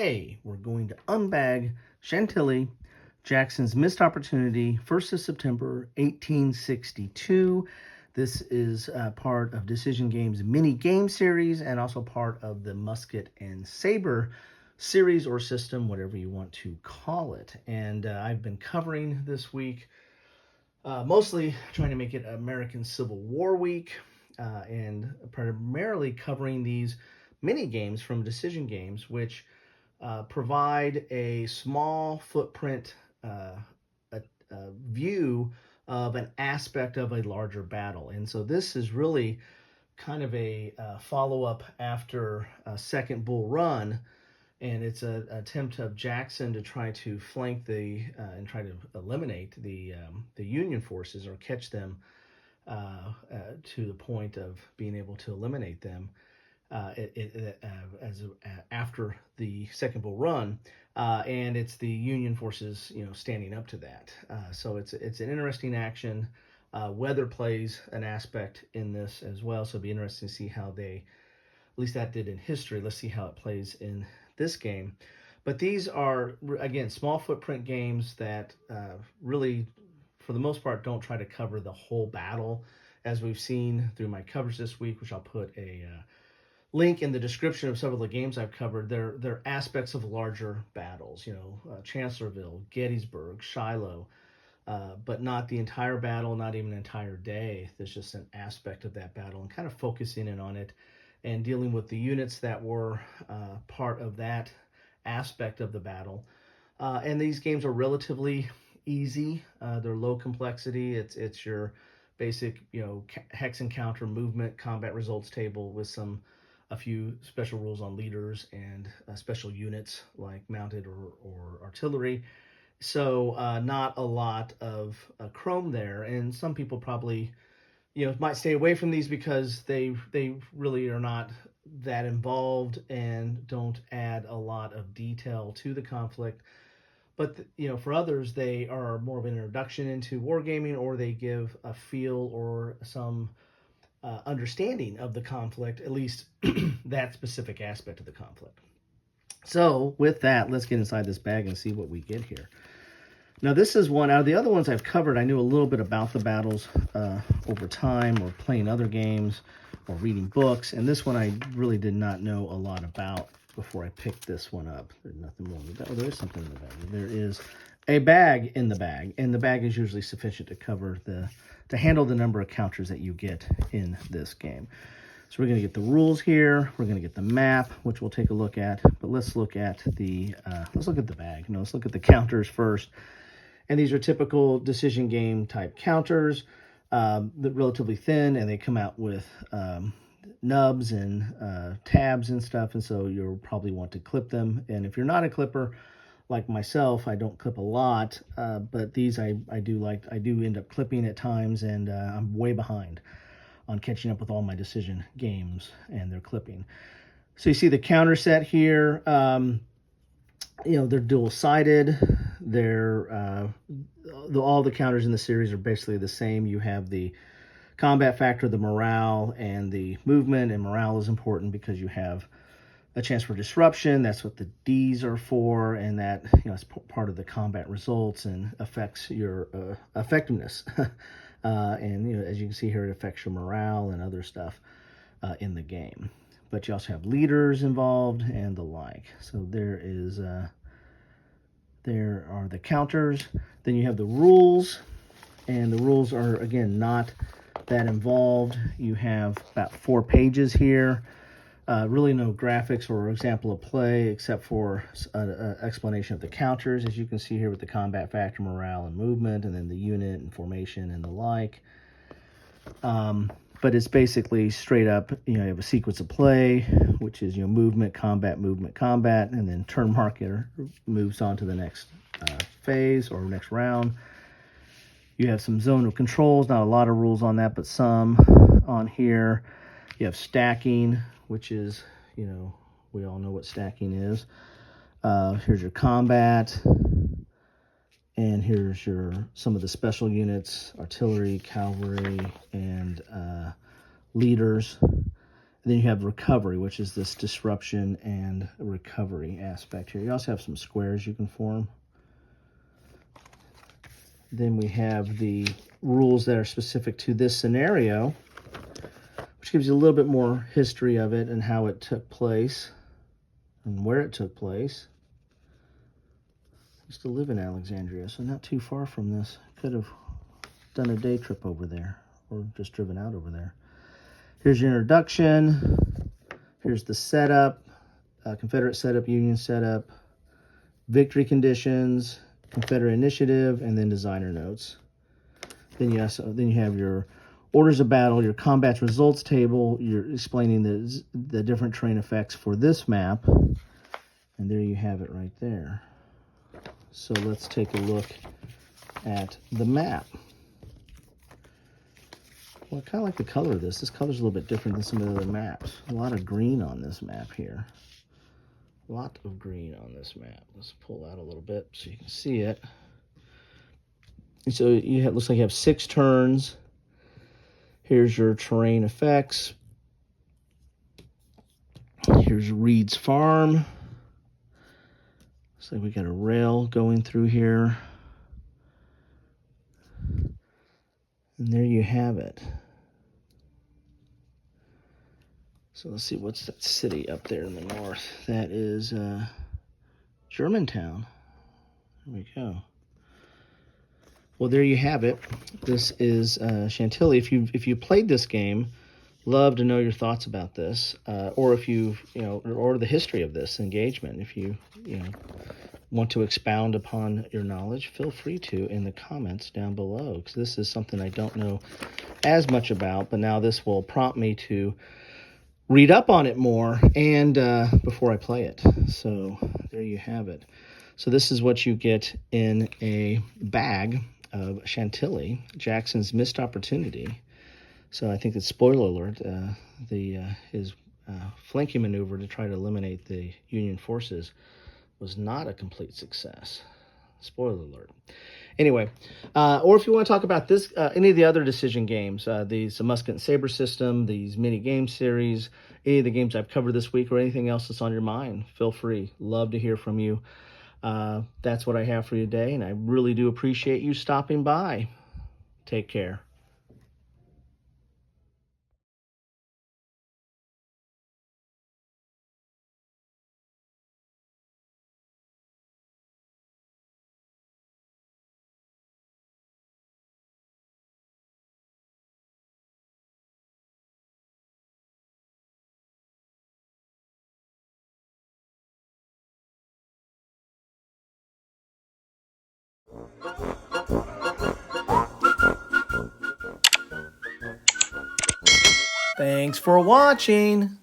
Today, we're going to unbag Chantilly, Jackson's Missed Opportunity, 1st of September, 1862. This is part of Decision Games mini game series and also part of the Musket and Saber series or system, whatever you want to call it. And I've been covering this week, mostly trying to make it American Civil War week, and primarily covering these mini games from Decision Games, which provide a small footprint view of an aspect of a larger battle. And so this is really kind of a follow-up after Second Bull Run, and it's an attempt of Jackson to try to flank and try to eliminate the Union forces or catch them to the point of being able to eliminate them. After the Second Bull Run, and it's the Union forces, standing up to that. So it's an interesting action. Weather plays an aspect in this as well, so it'll be interesting to see how at least that did in history. Let's see how it plays in this game. But these are, again, small footprint games that really, for the most part, don't try to cover the whole battle, as we've seen through my coverage this week, which I'll put a link in the description of several of the games I've covered. They're aspects of larger battles, Chancellorsville, Gettysburg, Shiloh, but not the entire battle, not even an entire day. There's just an aspect of that battle and kind of focusing in on it and dealing with the units that were part of that aspect of the battle. And these games are relatively easy. They're low complexity. It's your basic, hex-n-counter movement, combat results table with a few special rules on leaders and special units like mounted or artillery. So not a lot of chrome there, and some people probably might stay away from these because they really are not that involved and don't add a lot of detail to the conflict. But for others, they are more of an introduction into wargaming, or they give a feel or some understanding of the conflict, at least that specific aspect of the conflict. So with that, let's get inside this bag and see what we get here. Now, this is one out of the other ones I've covered. I knew a little bit about the battles over time, or playing other games or reading books, and this one I really did not know a lot about before I picked this one up. There's nothing more in the bag. Oh, there is something in the bag. There is a bag in the bag, and the bag is usually sufficient to cover to handle the number of counters that you get in this game. So we're going to get the rules here. We're going to get the map, which we'll take a look at. But let's look at the bag. Let's look at the counters first. And these are typical decision game type counters. They're relatively thin, and they come out with nubs and tabs and stuff. And so you'll probably want to clip them. And if you're not a clipper, like myself, I don't clip a lot, but these I do end up clipping at times, and I'm way behind on catching up with all my decision games and their clipping. So you see the counter set here. They're dual-sided. All the counters in the series are basically the same. You have the combat factor, the morale, and the movement, and morale is important because you have a chance for disruption. That's what the D's are for, and that it's part of the combat results and affects your effectiveness. And as you can see here, it affects your morale and other stuff in the game. But you also have leaders involved and the like. So there are the counters. Then you have the rules, and the rules are, again, not that involved. You have about 4 pages here. Really no graphics or example of play except for an explanation of the counters, as you can see here with the combat factor, morale, and movement, and then the unit and formation and the like. But it's basically straight up, you have a sequence of play, which is, movement, combat, and then turn marker moves on to the next phase or next round. You have some zone of controls, not a lot of rules on that, but some on here. You have stacking, which is, we all know what stacking is. Here's your combat, and here's some of the special units, artillery, cavalry, and leaders. And then you have recovery, which is this disruption and recovery aspect here. You also have some squares you can form. Then we have the rules that are specific to this scenario, which gives you a little bit more history of it and how it took place and where it took place. I used to live in Alexandria, so not too far from this. Could have done a day trip over there or just driven out over there. Here's your introduction. Here's the setup, Confederate setup, Union setup, victory conditions, Confederate initiative, and then designer notes. Then you have your orders of battle, your combat results table. You're explaining the different terrain effects for this map, and there you have it right there. So let's take a look at the map. Well, I kind of like the color of this. This color's a little bit different than some of the other maps. A lot of green on this map here. A lot of green on this map. Let's pull out a little bit so you can see it. And so looks like you have 6 turns. Here's your terrain effects. Here's Reed's Farm. Looks like we got a rail going through here. And there you have it. So let's see, what's that city up there in the north? That is Germantown. There we go. Well, there you have it. This is Chantilly. If you played this game, love to know your thoughts about this, or if or the history of this engagement. If you want to expound upon your knowledge, feel free to in the comments down below, because this is something I don't know as much about, but now this will prompt me to read up on it more and before I play it. So there you have it. So this is what you get in a bag of Chantilly, Jackson's Missed Opportunity. So I think that, spoiler alert, his flanking maneuver to try to eliminate the Union forces was not a complete success. Spoiler alert. Anyway, or if you want to talk about this, any of the other decision games, these Musket Saber system, these mini game series, any of the games I've covered this week, or anything else that's on your mind, feel free. Love to hear from you. That's what I have for you today, and I really do appreciate you stopping by. Take care. Thanks for watching.